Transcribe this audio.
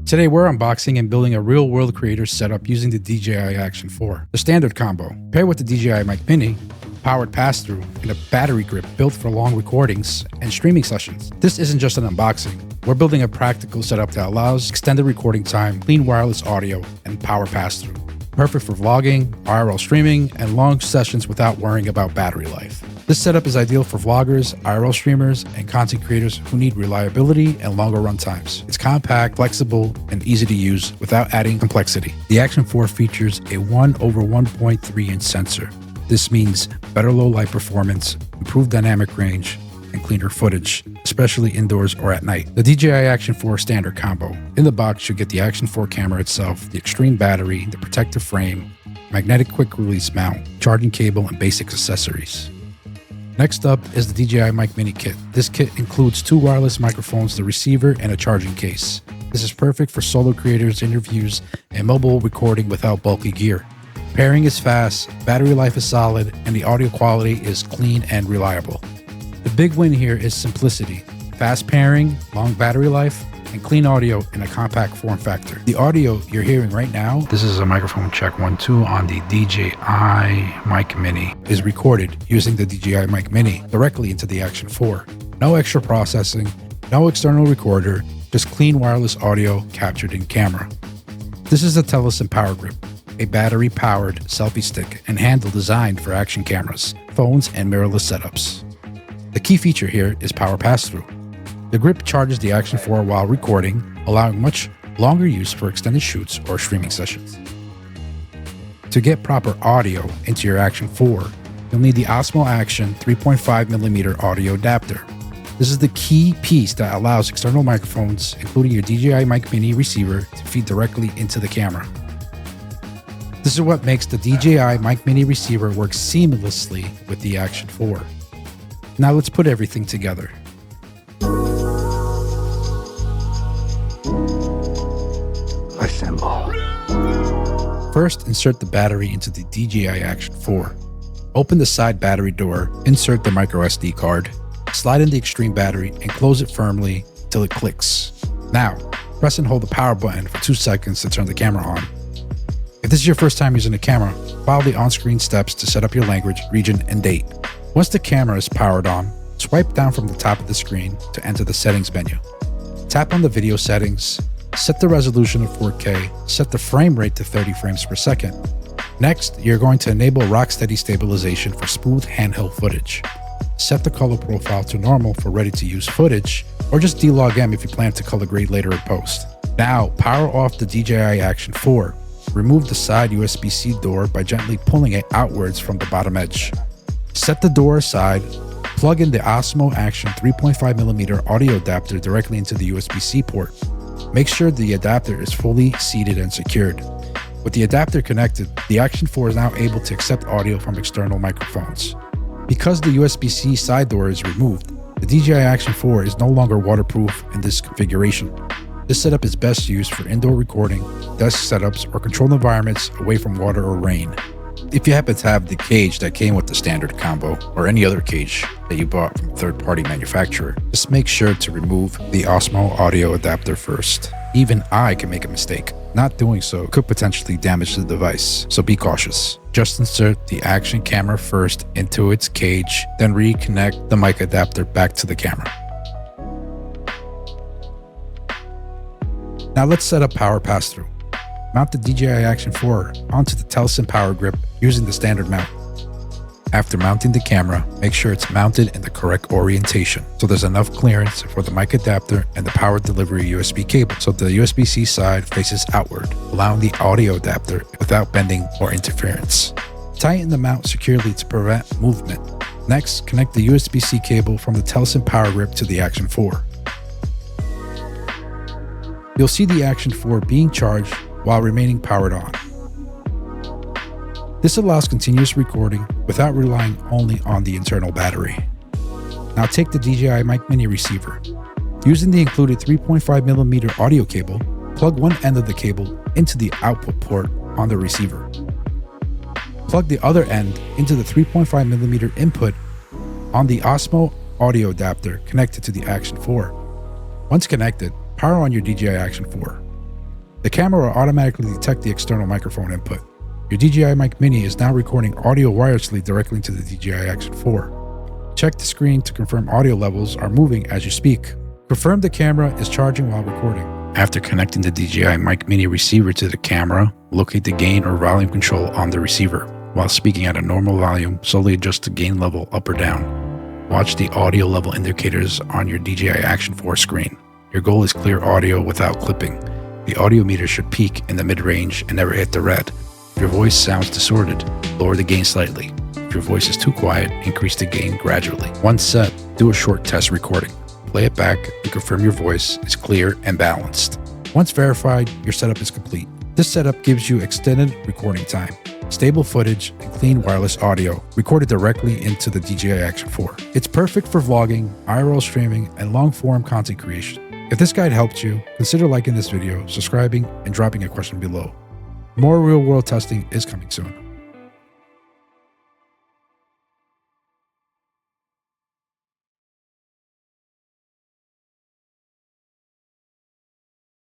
Today we're unboxing and building a real-world creator setup using the DJI Action 4. The standard combo, paired with the DJI Mic Mini, powered pass-through, and a battery grip built for long recordings and streaming sessions. This isn't just an unboxing. We're building a practical setup that allows extended recording time, clean wireless audio, and power pass-through. Perfect for vlogging, IRL streaming, and long sessions without worrying about battery life. This setup is ideal for vloggers, IRL streamers, and content creators who need reliability and longer run times. It's compact, flexible, and easy to use without adding complexity. The Action 4 features a 1/1.3-inch sensor. This means better low light performance, improved dynamic range, and cleaner footage, especially indoors or at night. The DJI Action 4 standard combo. In the box, you'll get the Action 4 camera itself, the extreme battery, the protective frame, magnetic quick release mount, charging cable, and basic accessories. Next up is the DJI Mic Mini kit. This kit includes 2 wireless microphones, the receiver, and a charging case. This is perfect for solo creators, interviews, and mobile recording without bulky gear. Pairing is fast, battery life is solid, and the audio quality is clean and reliable. The big win here is simplicity, fast pairing, long battery life, and clean audio in a compact form factor. The audio you're hearing right now, this is a microphone check 1 2 on the DJI Mic Mini, is recorded using the DJI Mic Mini directly into the Action 4. No extra processing, no external recorder, just clean wireless audio captured in camera. This is the Telesin Power Grip, a battery-powered selfie stick and handle designed for action cameras, phones, and mirrorless setups. The key feature here is power pass-through. The grip charges the Action 4 while recording, allowing much longer use for extended shoots or streaming sessions. To get proper audio into your Action 4, you'll need the Osmo Action 3.5mm audio adapter. This is the key piece that allows external microphones, including your DJI Mic Mini receiver, to feed directly into the camera. This is what makes the DJI Mic Mini receiver work seamlessly with the Action 4. Now let's put everything together. Assemble. First, insert the battery into the DJI Action 4. Open the side battery door, insert the micro SD card, slide in the extreme battery, and close it firmly till it clicks. Now, press and hold the power button for 2 seconds to turn the camera on. If this is your first time using the camera, follow the on-screen steps to set up your language, region, and date. Once the camera is powered on, swipe down from the top of the screen to enter the settings menu. Tap on the video settings, set the resolution to 4K, set the frame rate to 30 frames per second. Next, you're going to enable rock-steady stabilization for smooth handheld footage. Set the color profile to normal for ready-to-use footage, or just D-Log M if you plan to color grade later in post. Now, power off the DJI Action 4. Remove the side USB-C door by gently pulling it outwards from the bottom edge. Set the door aside, plug in the Osmo Action 3.5mm audio adapter directly into the USB-C port. Make sure the adapter is fully seated and secured. With the adapter connected, the Action 4 is now able to accept audio from external microphones. Because the USB-C side door is removed, the DJI Action 4 is no longer waterproof in this configuration. This setup is best used for indoor recording, desk setups, or controlled environments away from water or rain. If you happen to have the cage that came with the standard combo, or any other cage that you bought from a third-party manufacturer, just make sure to remove the Osmo audio adapter first. Even I can make a mistake. Not doing so could potentially damage the device, so be cautious. Just insert the Action camera first into its cage, then reconnect the mic adapter back to the camera. Now let's set up power pass-through. Mount the DJI Action 4 onto the Telesin Power Grip using the standard mount. After mounting the camera, make sure it's mounted in the correct orientation so there's enough clearance for the mic adapter and the power delivery USB cable so the USB-C side faces outward, allowing the audio adapter without bending or interference. Tighten the mount securely to prevent movement. Next, connect the USB-C cable from the Telesin Power Grip to the Action 4. You'll see the Action 4 being charged while remaining powered on. This allows continuous recording without relying only on the internal battery. Now take the DJI Mic Mini receiver. Using the included 3.5mm audio cable, plug one end of the cable into the output port on the receiver. Plug the other end into the 3.5mm input on the Osmo audio adapter connected to the Action 4. Once connected, power on your DJI Action 4. The camera will automatically detect the external microphone input. Your DJI Mic Mini is now recording audio wirelessly directly into the DJI Action 4. Check the screen to confirm audio levels are moving as you speak. Confirm the camera is charging while recording. After connecting the DJI Mic Mini receiver to the camera, locate the gain or volume control on the receiver. While speaking at a normal volume, slowly adjust the gain level up or down. Watch the audio level indicators on your DJI Action 4 screen. Your goal is clear audio without clipping. The audio meter should peak in the mid-range and never hit the red. If your voice sounds distorted, lower the gain slightly. If your voice is too quiet, increase the gain gradually. Once set, do a short test recording. Play it back and confirm your voice is clear and balanced. Once verified, your setup is complete. This setup gives you extended recording time, stable footage, and clean wireless audio recorded directly into the DJI Action 4. It's perfect for vlogging, IRL streaming, and long-form content creation. If this guide helped you, consider liking this video, subscribing, and dropping a question below. More real-world testing is coming soon.